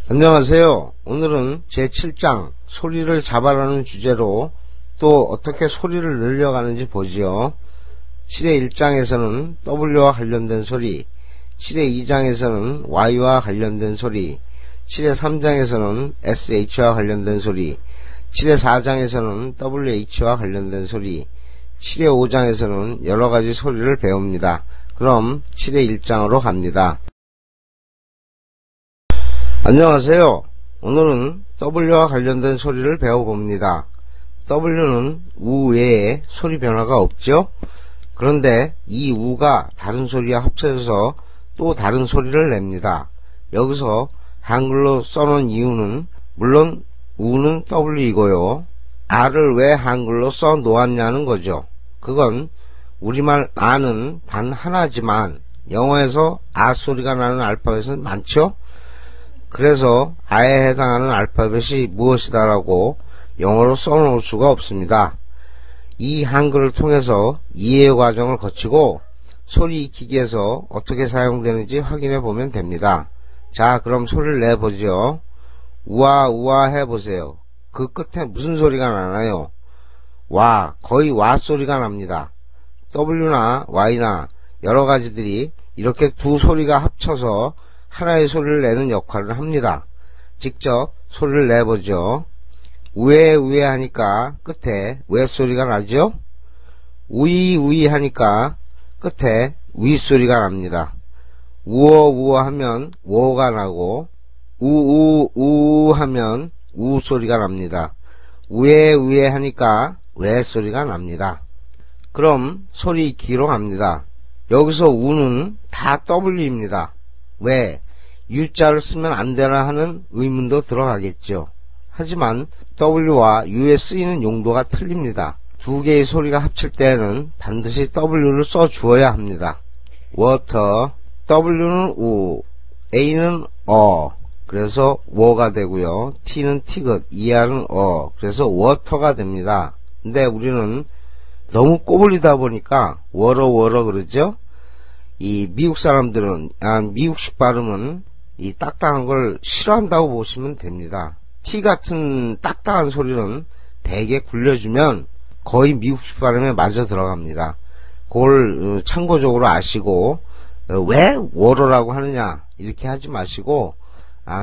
안녕하세요. 오늘은 제7장 소리를 잡아라는 주제로 또 어떻게 소리를 늘려가는지 보지요. 7의 1장에서는 W와 관련된 소리, 7의 2장에서는 Y와 관련된 소리, 7의 3장에서는 SH와 관련된 소리, 7의 4장에서는 WH와 관련된 소리, 7의 5장에서는 여러가지 소리를 배웁니다. 그럼 7의 1장으로 갑니다. 안녕하세요. 오늘은 W와 관련된 소리를 배워봅니다. W는 우 외에 소리 변화가 없죠? 그런데 이 우가 다른 소리와 합쳐져서 또 다른 소리를 냅니다. 여기서 한글로 써놓은 이유는 물론 우는 W이고요. R을 왜 한글로 써놓았냐는 거죠. 그건 우리말 아는 단 하나지만 영어에서 아 소리가 나는 알파벳은 많죠? 그래서 아에 해당하는 알파벳이 무엇이다라고 영어로 써놓을 수가 없습니다. 이 한글을 통해서 이해 과정을 거치고 소리 익히기에서 어떻게 사용되는지 확인해 보면 됩니다. 자, 그럼 소리를 내보죠. 우아 우아 해보세요. 그 끝에 무슨 소리가 나나요? 와, 거의 와 소리가 납니다. W나 Y나 여러가지들이 이렇게 두 소리가 합쳐서 하나의 소리를 내는 역할을 합니다. 직접 소리를 내보죠. 우에 우에 하니까 끝에 왜 소리가 나죠? 우이 우이 하니까 끝에 위 소리가 납니다. 우어 우어 하면 워가 나고 우우 우 하면 우 소리가 납니다. 우에 우에 하니까 왜 소리가 납니다. 그럼 소리 익히기로 갑니다. 여기서 우는 다 W입니다. 왜? U자를 쓰면 안 되나 하는 의문도 들어가겠죠. 하지만 W와 U에 쓰이는 용도가 틀립니다. 두 개의 소리가 합칠 때에는 반드시 W를 써 주어야 합니다. water, W는 우, A는 그래서 워가 되고요. T는 티긋, ER은 그래서 water가 됩니다. 근데 우리는 너무 꼬불리다 보니까 워러 그러죠? 이 미국 사람들은 미국식 발음은 이 딱딱한 걸 싫어한다고 보시면 됩니다. T 같은 딱딱한 소리는 대개 굴려주면 거의 미국식 발음에 맞아 들어갑니다. 그걸 참고적으로 아시고 왜 워러라고 하느냐 이렇게 하지 마시고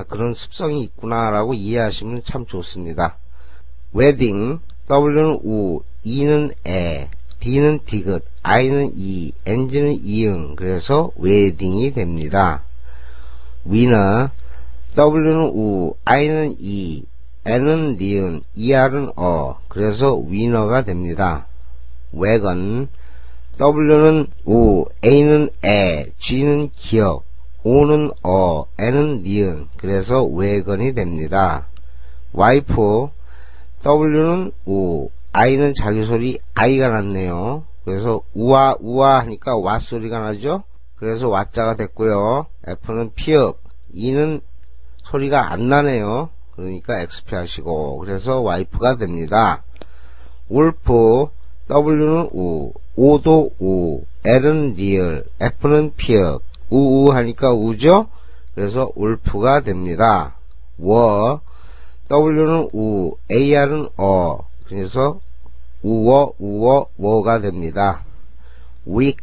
그런 습성이 있구나라고 이해하시면 참 좋습니다. 웨딩, W는 우, E는 에, D는 디귿, I는 이, NG는 이응, 그래서 웨딩이 됩니다. 위너, W는 우, I는 이, N은 니은, ER은 그래서 위너가 됩니다. wägon, W는 우, A는 에, G는 기역, O는 N은 니은, 그래서 wägon이 됩니다. wife, W는 우, I는 자기 소리 I가 났네요. 그래서 우와 우와 하니까 와 소리가 나죠. 그래서 와자가 됐고요. F는 피읍, E는 소리가 안 나네요. 그러니까 XP 하시고 그래서 와이프가 됩니다. wolf, W는 우, O도 우, L은 리을, F는 피읍, 우우 하니까 우죠. 그래서 wolf가 됩니다. 워, W는 우, AR은 그래서 우어 워가 됩니다. weak,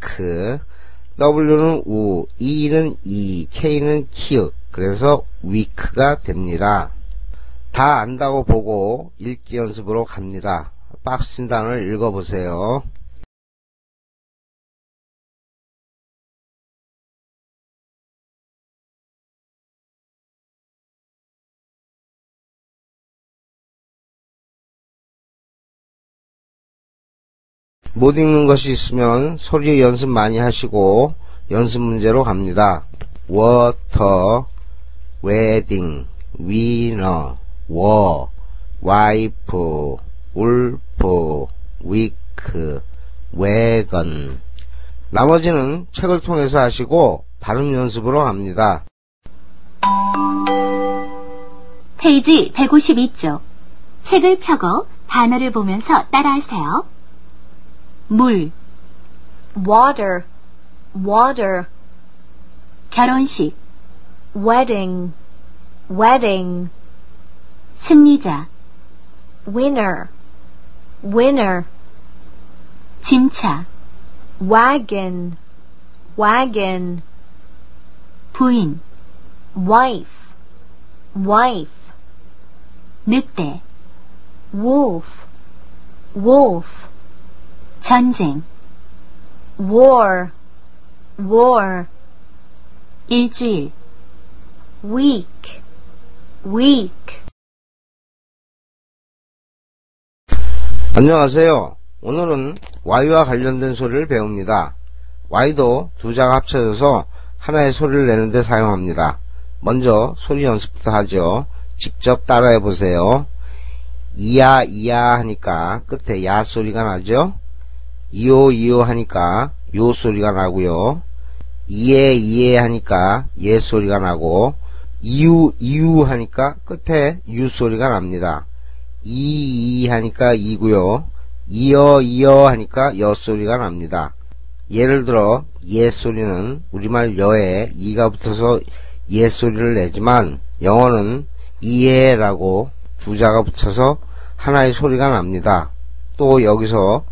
W는 우, E는 이, K는 키읔, 그래서 weak가 됩니다. 다 안다고 보고 읽기 연습으로 갑니다. 박스 진단을 읽어보세요. 못 읽는 것이 있으면 소리 연습 많이 하시고 연습 문제로 갑니다. water, wedding, winner, war, wife, wolf, week, wagon. 나머지는 책을 통해서 하시고 발음 연습으로 갑니다. 페이지 152쪽. 책을 펴고 단어를 보면서 따라하세요. 물, water, water, 결혼식, wedding, wedding, 승리자, winner, winner, 짐차, wagon, wagon, 부인, wife, wife, 늑대, wolf, wolf, 전쟁, war, war, 일주일, week, week. 안녕하세요. 오늘은 Y와 관련된 소리를 배웁니다. Y도 두 자가 합쳐져서 하나의 소리를 내는데 사용합니다. 먼저 소리 연습부터 하죠. 직접 따라해 보세요. 이야 이야 하니까 끝에 야 소리가 나죠. 이오 이오 하니까 요 소리가 나고요. 이에 이에 하니까 예 소리가 나고, 이유 이유 하니까 끝에 유 소리가 납니다. 이 하니까 이고요. 이어 이어 하니까 여 소리가 납니다. 예를 들어 예 소리는 우리말 여에 이가 붙어서 예 소리를 내지만 영어는 이에라고 두 자가 붙어서 하나의 소리가 납니다. 또 여기서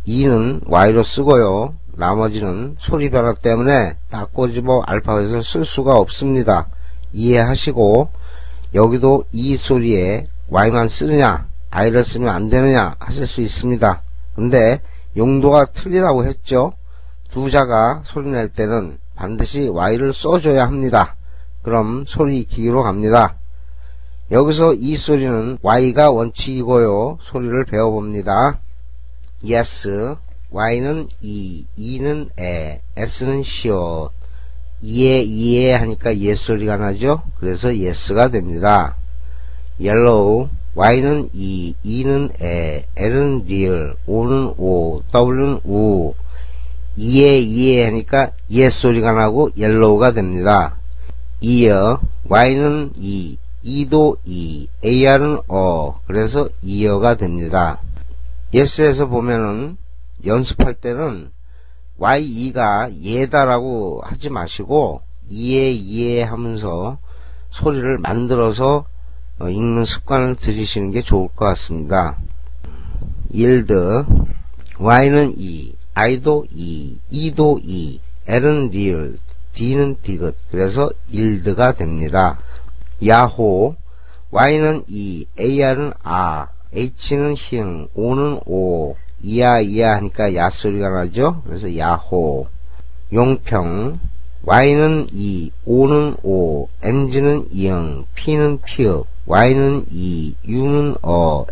이는 Y로 쓰고요. 나머지는 소리 변화 때문에 다 꼬집어 알파벳을 쓸 수가 없습니다. 이해하시고, 여기도 이 소리에 Y만 쓰느냐 I를 쓰면 안 되느냐 하실 수 있습니다. 근데 용도가 틀리다고 했죠. 두 자가 소리 낼 때는 반드시 Y를 써줘야 합니다. 그럼 소리 익히기로 갑니다. 여기서 이 소리는 Y가 원칙이고요. 소리를 배워봅니다. yes, Y는 이, E는 에, S는 시옷. 이에 하니까 예 소리가 나죠. 그래서 yes가 됩니다. yellow, Y는 이, E는 에, L은 리을, O는 오, W는 우. 이에 하니까 예 소리가 나고 yellow가 됩니다. ear, Y는 이, E도 이, AR은 그래서 ear가 됩니다. yes에서 보면은 연습할 때는 YE가 예다라고 하지 마시고 이에 하면서 소리를 만들어서 읽는 습관을 들이시는 게 좋을 것 같습니다. yield, Y는 이, I도 이, E도 이, L은 리을, D는 디귿, 그래서 yield가 됩니다. 야호, Y는 이, AR은 아, H는 힝, O는 오, 이야 하니까 야 소리가 나죠. 그래서 야호. 용평, Y는 이, O는 오, NG는 이응, P는 피읍, Y는 이, U는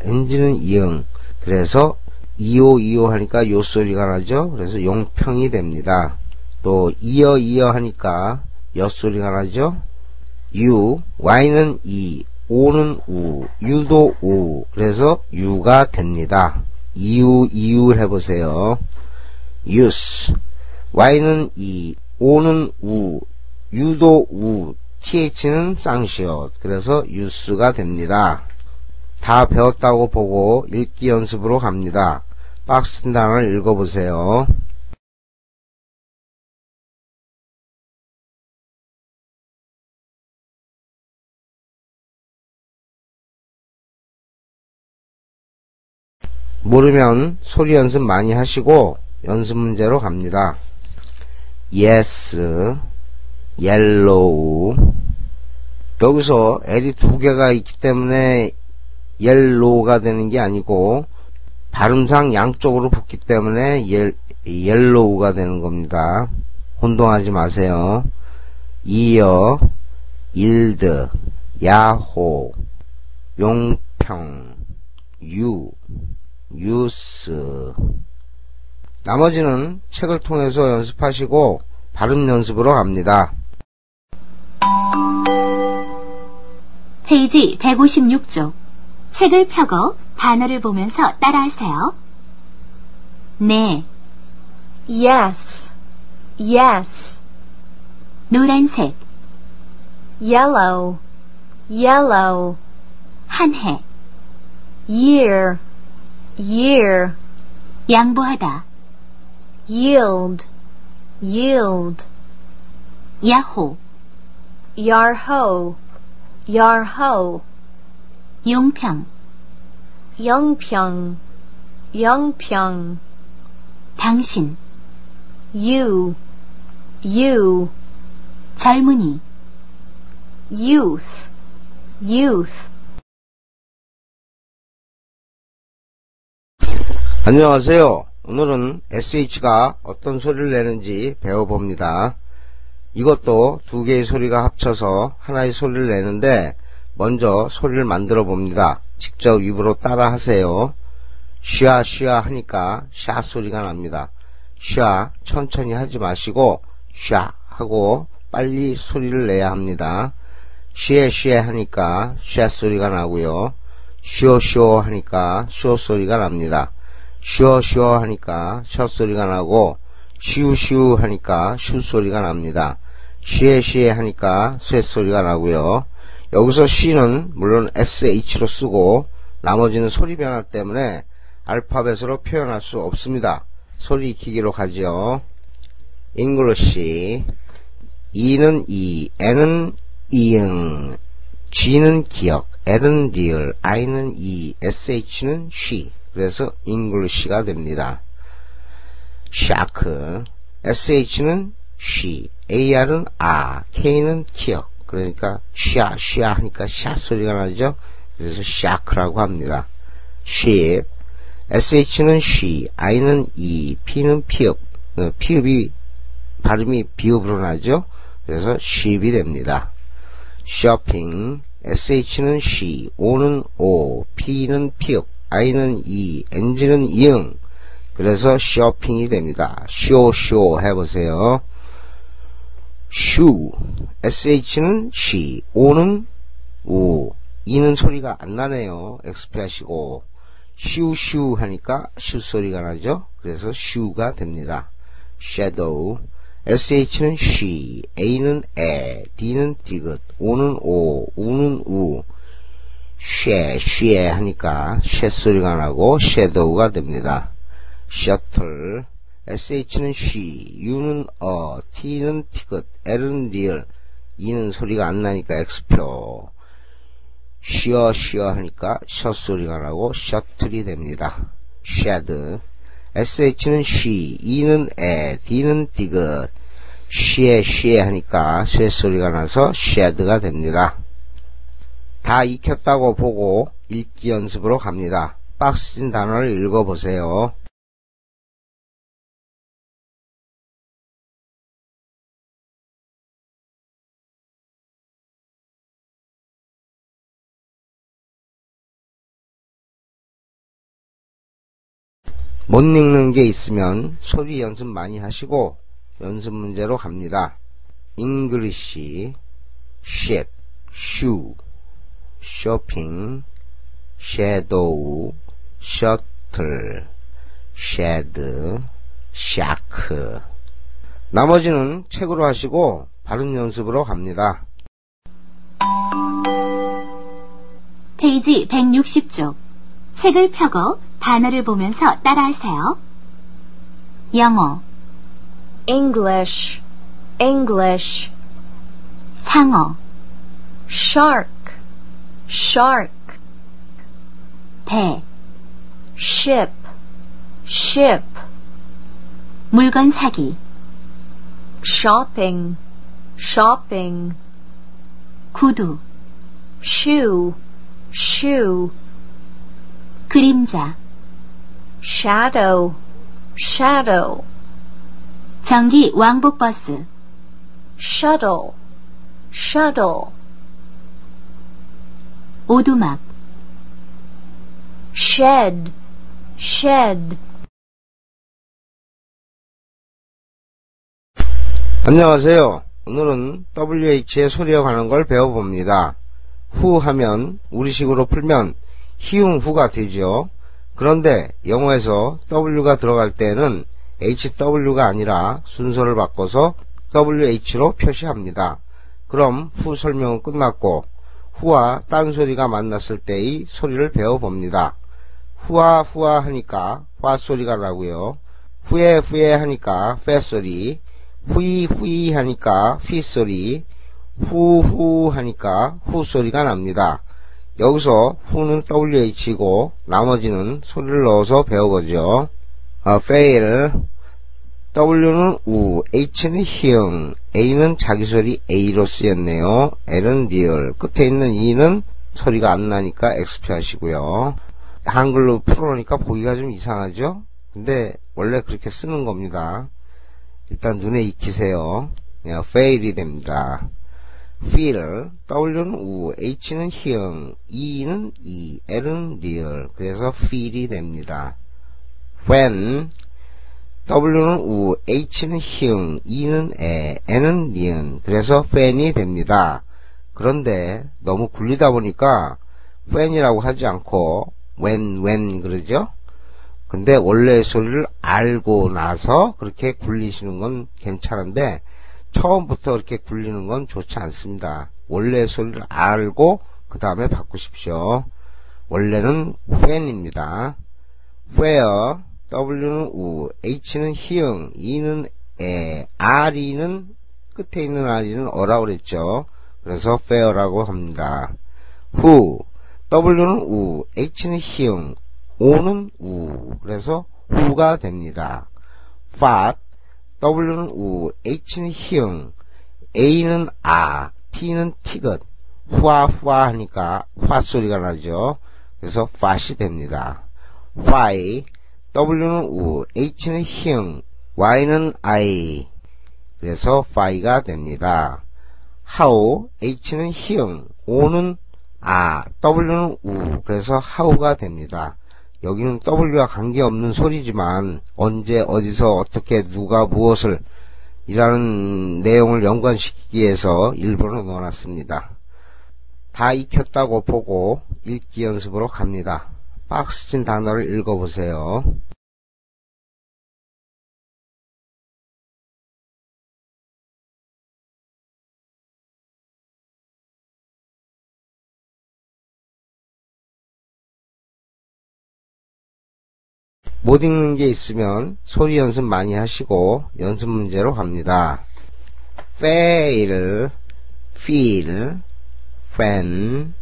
NG는 이응, 그래서 이오 하니까 요 소리가 나죠. 그래서 용평이 됩니다. 또 이어 하니까 여 소리가 나죠. U, Y는 이, O는 우, U도 우, 그래서 U가 됩니다. 이유 해보세요. use, Y는 이, O는 우, U도 우, TH는 쌍시옷, 그래서 use가 됩니다. 다 배웠다고 보고 읽기 연습으로 갑니다. 박스 단어를 읽어보세요. 모르면 소리 연습 많이 하시고 연습 문제로 갑니다. yes, yellow. 여기서 L이 두 개가 있기 때문에 yellow가 되는 게 아니고 발음상 양쪽으로 붙기 때문에 yellow가 되는 겁니다. 혼동하지 마세요. 이어, yield, 야호, 용평, use. 나머지는 책을 통해서 연습하시고 발음 연습으로 갑니다. 페이지 156쪽. 책을 펴고 단어를 보면서 따라하세요. 네, Yes, yes. 노란색, Yellow, yellow. 한 해, Year, year. 양보하다, Yield, yield. 야호, Yarho, Yarho, 용평, Yongpyong, Yongpyong, 당신, you, 젊은이, youth, 안녕하세요. 오늘은 SH가 어떤 소리를 내는지 배워봅니다. 이것도 두 개의 소리가 합쳐서 하나의 소리를 내는데 먼저 소리를 만들어 봅니다. 직접 입으로 따라 하세요. 쉬아 쉬아 하니까 샤 소리가 납니다. 쉬아 천천히 하지 마시고 쉬아 하고 빨리 소리를 내야 합니다. 쉬에 쉬에 하니까 쉬아 소리가 나고요. 쉬어 쉬어 하니까 쉬어 소리가 납니다. 쉬어 쉬어 하니까 셔 소리가 나고 쉬우 쉬우 하니까 슈 소리가 납니다. 쉬에 쉬에 하니까 쇠 소리가 나고요. 여기서 쉬는 물론 SH로 쓰고 나머지는 소리 변화 때문에 알파벳으로 표현할 수 없습니다. 소리 익히기로 가죠. English. E는 이, N은 이응, G는 기억, L은 리을, I는 이, SH는 쉬. 그래서 English가 됩니다. shark, SH는 she, AR은 아, K는 기억. 그러니까 쉬아 쉬아 하니까 샤 소리가 나죠. 그래서 shark라고 합니다. sheep, SH는 she, I는 이, P는 피읍. 피읍이 발음이 비읍으로 나죠. 그래서 sheep이 됩니다. shopping, SH는 she, O는 O, P는 피읍, I는 이, NG는 이응. 그래서 쇼핑이 됩니다. 쇼 해보세요. shoe, SH는 she, O는 우, E는 소리가 안 나네요. XP 하시고 슈 하니까 슈 소리가 나죠. 그래서 shoe가 됩니다. shadow, SH는 she, A는 에, D는 디귿, O는 오, 우는 우. 쉬에 하니까 쉐 소리가 나고 shadow가 됩니다. shuttle, SH는 she, U는 어, T는 티귿, L은 리을, E는 소리가 안 나니까 X표. 쉬어 하니까 셔 소리가 나고 shuttle이 됩니다. shed, SH는 she, E는 에, D는 디귿, 쉬에 하니까 쇠 소리가 나서 shed가 됩니다. 다 익혔다고 보고 읽기 연습으로 갑니다. 박스진 단어를 읽어보세요. 못 읽는 게 있으면 소리 연습 많이 하시고 연습 문제로 갑니다. English, ship, shoe, shopping, shadow, shuttle, shed, shark. 나머지는 책으로 하시고 발음 연습으로 갑니다. 페이지 160쪽. 책을 펴고 단어를 보면서 따라하세요. 영어, English, 상어, shark, 배, ship, 물건 사기, shopping, 구두, shoe, 그림자, shadow, 전기 왕복버스, shuttle, 오두막, shed, 안녕하세요. 오늘은 WH의 소리에 관한 걸 배워봅니다. 후 하면 우리식으로 풀면 히읗후가 되죠. 그런데 영어에서 W가 들어갈 때는 HW가 아니라 순서를 바꿔서 WH로 표시합니다. 그럼 후 설명은 끝났고 후와 딴소리가 만났을 때의 소리를 배워봅니다. 후아 하니까 화 소리가 나고요. 후에 하니까 페 소리, 후이 하니까 휘 소리, 후후 하니까 후 소리가 납니다. 여기서 후는 WH고 나머지는 소리를 넣어서 배워보죠. fail. W는 우, H는 희응, A는 자기 소리 A로 쓰였네요. L은 리얼. 끝에 있는 E는 소리가 안 나니까 XP 하시고요. 한글로 풀어놓으니까 보기가 좀 이상하죠? 근데 원래 그렇게 쓰는 겁니다. 일단 눈에 익히세요. 그냥 fail이 됩니다. feel. W는 우, H는 희응, E는 E, L은 리얼. 그래서 feel이 됩니다. when. W는 우, H는 희응, E는 에, N은 니은. 그래서 fan이 됩니다. 그런데 너무 굴리다 보니까 fan이라고 하지 않고 when 그러죠? 근데 원래 소리를 알고 나서 그렇게 굴리시는 건 괜찮은데 처음부터 그렇게 굴리는 건 좋지 않습니다. 원래 소리를 알고 그 다음에 바꾸십시오. 원래는 fan입니다. where. W는 우, H는 희응, E는 에, R이는 끝에 있는 R이는 어라고 그랬죠. 그래서 fair라고 합니다. who. W는 우, H는 희응, O는 우. 그래서 who가 됩니다. fat. W는 우, H는 희응, A는 아, T는 티긋. 후아 하니까 화 소리가 나죠. 그래서 fat이 됩니다. why. W는 우, H는 희응, Y는 I. 그래서 fi가 됩니다. how. H는 희응, O는 아, W는 우. 그래서 how가 됩니다. 여기는 W와 관계없는 소리지만 언제 어디서 어떻게 누가 무엇을 이라는 내용을 연관시키기 위해서 일부러 넣어놨습니다. 다 익혔다고 보고 읽기 연습으로 갑니다. 박스 친 단어를 읽어보세요. 못 읽는 게 있으면 소리 연습 많이 하시고 연습 문제로 갑니다. fail, feel, when,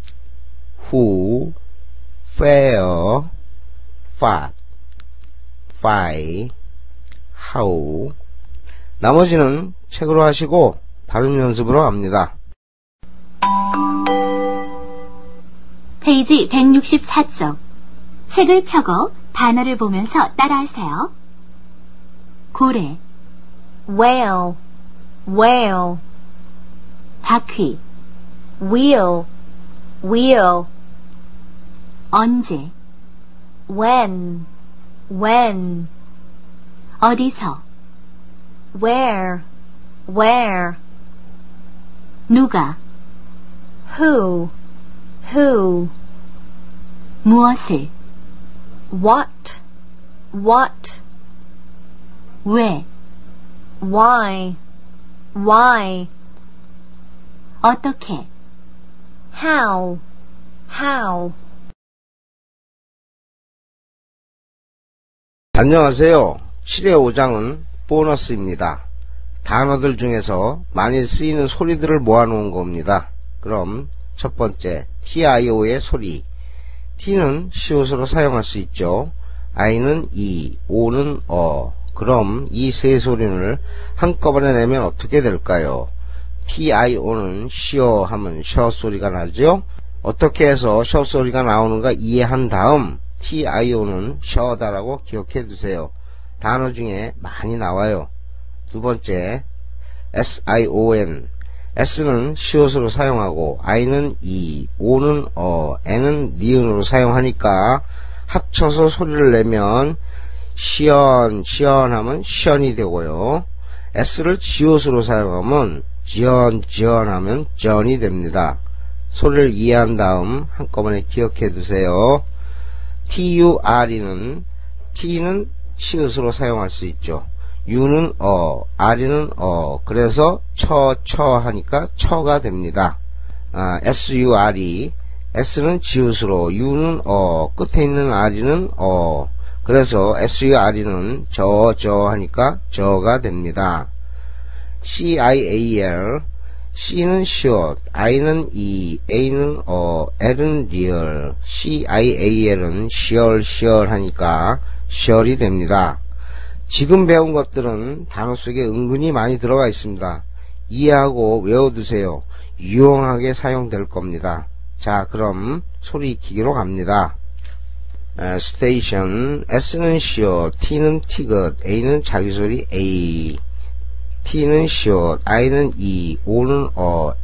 who, fair, fat, fy, how. 나머지는 책으로 하시고 발음 연습으로 갑니다. 페이지 164쪽. 책을 펴고 단어를 보면서 따라하세요. 고래, whale, whale, 바퀴, wheel, wheel, 언제, when, 어디서, where, 누가, who, 무엇을, what, 왜, why, 어떻게, how. 안녕하세요. 7회 5장은 보너스입니다. 단어들 중에서 많이 쓰이는 소리들을 모아놓은 겁니다. 그럼 첫 번째 TIO의 소리. T는 시옷으로 사용할 수 있죠. I는 E, O는 어. 그럼 이 세 소리를 한꺼번에 내면 어떻게 될까요? TIO는 쉬어 하면 셔 소리가 나죠. 어떻게 해서 셔 소리가 나오는가 이해한 다음 TIO는 셔다라고 기억해 두세요. 단어 중에 많이 나와요. 두 번째 SION. S는 시옷으로 사용하고 I는 E, O는 어, N은 니은으로 사용하니까 합쳐서 소리를 내면 시언 하면 시언이 되고요. S를 지옷으로 사용하면 지언 하면 전이 됩니다. 소리를 이해한 다음 한꺼번에 기억해 두세요. TURE는 T는 시옷으로 사용할 수 있죠. U는 어, R는 어, 그래서 처 하니까 처가 됩니다. SURE, S는 지읒으로, U는 어, 끝에 있는 R는 어, 그래서 SURE는 저 하니까 저가 됩니다. CIAL, C는 short, I는 E, A는 L은 real, CIAL은 sure 하니까 sure이 됩니다. 지금 배운 것들은 단어 속에 은근히 많이 들어가 있습니다. 이해하고 외워두세요. 유용하게 사용될 겁니다. 자, 그럼 소리 익히기로 갑니다. station, S는 short, T는 티귿, A는 자기소리 A, T는 short, I는 E, O는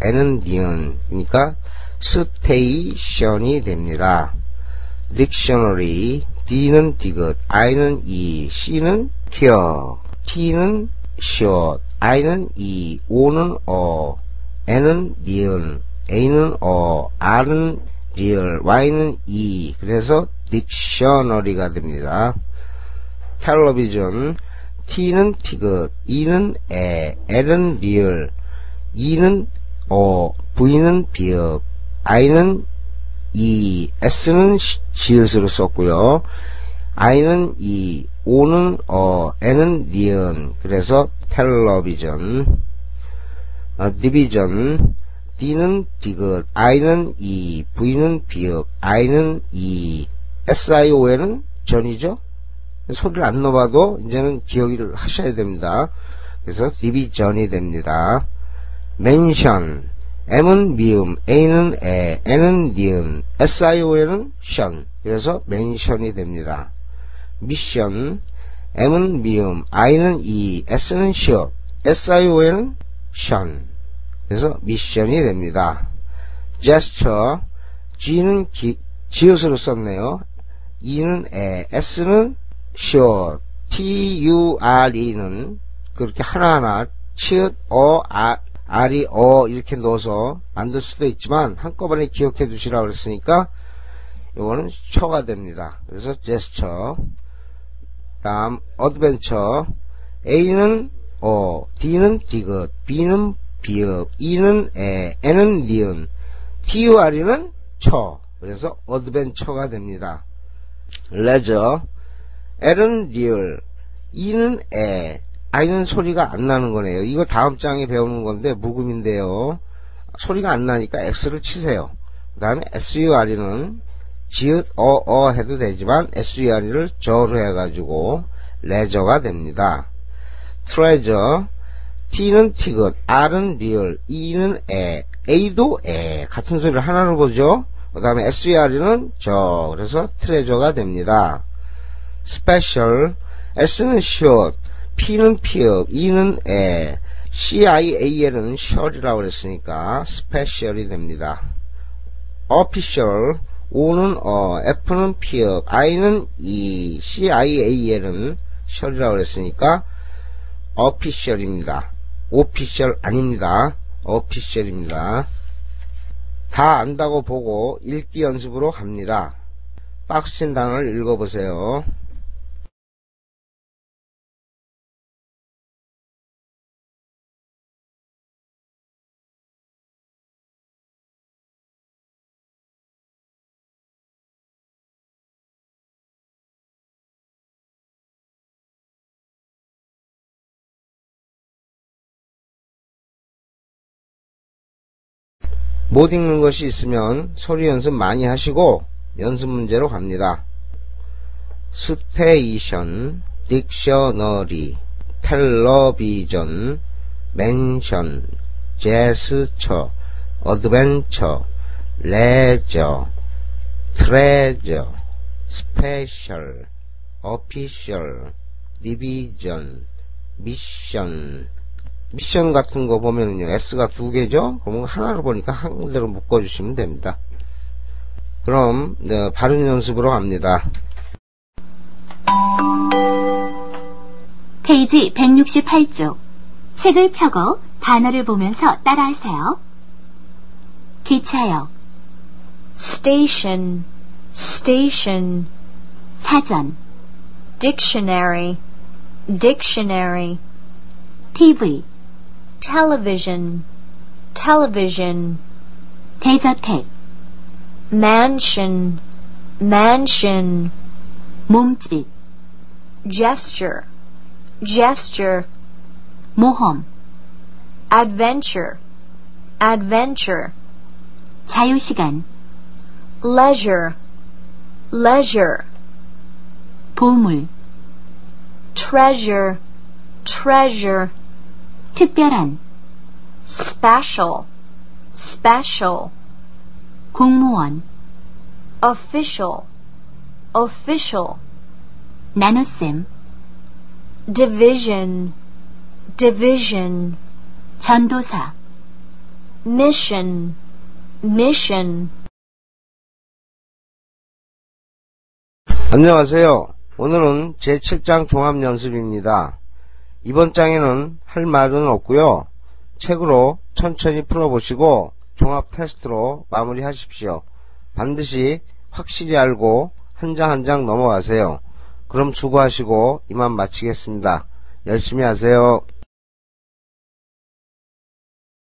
N은 니은, 그러니까 station이 됩니다. dictionary, D는 디귿, I는 E, C는 cure, T는 short, I는 E, O는 N은 니은, A는 R은 real, Y는 E, 그래서 dictionary가 됩니다. television, T는 티귿, E는 에, L은 real, E는 V는 비읍, I는 E, S는 지읒으로 썼고요. I는 E, O는 N은 니은, 그래서 television. division, D는 디귿, I는 E, V는 비읍, I는 E, SION은 전이죠? 소리를 안 넣어봐도 이제는 기억을 하셔야 됩니다. 그래서 division이 됩니다. mention, M은 미음, A는 에, N은 니은, SION은 션, 그래서 mention이 됩니다. mission, M은 미음, I는 E, S는 short, SION은 션, 그래서 mission이 됩니다. gesture, G는 지읒으로 썼네요. E는 에, S는 short, TURE는 그렇게 하나하나 치읓, R이 이렇게 넣어서 만들 수도 있지만 한꺼번에 기억해 두시라고 그랬으니까 이거는 처가 됩니다. 그래서 gesture. 다음 adventure, A는 D는 디귿, B는 비읍, E는 에, N은 니은, TURE는 처, 그래서 adventure가 됩니다. leisure, L은 real, E는 에, I는 소리가 안 나는 거네요. 이거 다음 장에 배우는 건데 묵음인데요. 소리가 안 나니까 X를 치세요. 그 다음에 SURE는 지읒 해도 되지만 SURE를 저로 해가지고 leisure가 됩니다. treasure, T는 티귿, R은 real, E는 에, A도 에, 같은 소리를 하나로 보죠. 그 다음에 SURE는 저, 그래서 treasure가 됩니다. special, S는 short, P는 피읍, E는 에, CIAL은 sure이라고 그랬으니까 special이 됩니다. official, O는 F는 피읍, I는 E, CIAL은 sure이라고 그랬으니까 official입니다. official 아닙니다. official입니다. 다 안다고 보고 읽기 연습으로 갑니다. 박스 친 단어를 읽어보세요. 못 읽는 것이 있으면 소리 연습 많이 하시고 연습 문제로 갑니다. 스테이션, 딕셔너리, 텔레비전, 맨션, 제스처, 어드벤처, 레저, 트레저, 스페셜, 어피셜, 디비전, 미션. 미션 같은 거 보면은요, S가 두 개죠? 그러면 하나로 보니까 한 군데로 묶어주시면 됩니다. 그럼, 발음 연습으로 갑니다. 페이지 168쪽. 책을 펴고 단어를 보면서 따라하세요. 기차역, station, station, 사전, dictionary, dictionary, TV, television, television, 대저택, mansion, mansion, 몸집, gesture, gesture, 모험, adventure, adventure, 자유시간, leisure, leisure, 보물, treasure, treasure, 특별한, special, special, 공무원, official, official, 나눗셈, division, division, 전도사, mission, mission. 안녕하세요. 오늘은 제7장 종합연습입니다. 이번 장에는 할 말은 없고요. 책으로 천천히 풀어보시고 종합 테스트로 마무리하십시오. 반드시 확실히 알고 한 장 한 장 넘어가세요. 그럼 수고하시고 이만 마치겠습니다. 열심히 하세요.